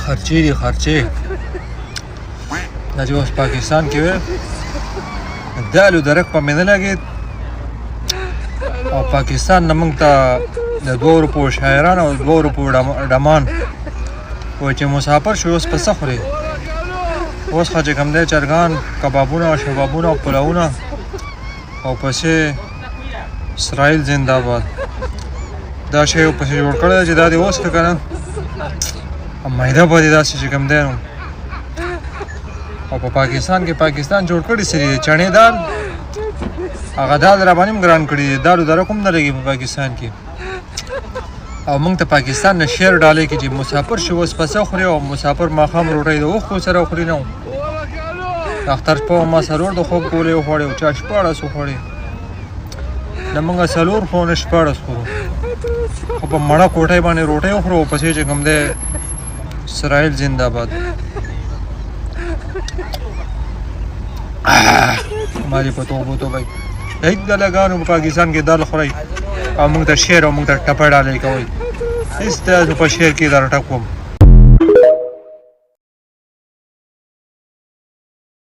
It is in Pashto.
خرچې دي خرچې دا چې اوس پاکستان کې وې د الو درک په مې نه لګېد او پاکستان نه موږ ته د 2 روپو شاعران او 2 روپو ډمان وایي چې مسافر شو اوس په څه خورې اوس خو چې کوم دی چرګان کبابونه شبابونه او پلاونه او پسې اسرائیل زنده‌باد دا شی پسې جوړ کړی چې دا دې اوس که که نه معده به دې داسې چې کوم دی نو او په پاکستان کې پاکستان جوړ کړي څه دي چڼې دال هغه دال را باندې هم ګران کړي دي دالو درک هم نه لګي په پاکستان کې او موږ ته پاکستان نه شعر ډالۍ کې چې مسافر شي اوس پسه خوري او مسافر ماښام روټۍ د اوښکو سره خوري نه اختر شپه ما څلور د خوب ګولې وخوړې او چا 14 وخوړې نه موږ څلور خو نه 14 خورو خو په مړه کوټۍ باندې روټۍ وخورو او پسې چې کوم دی اسرائیل زنده‌باد مالې په توبو توبه هیڅ دلګانو په پاکستان کې دال خورئ او موږ ته شعر او موږ ته ټپه ډالۍ کوئ هېڅ تاسو په شعر کې در ټکوم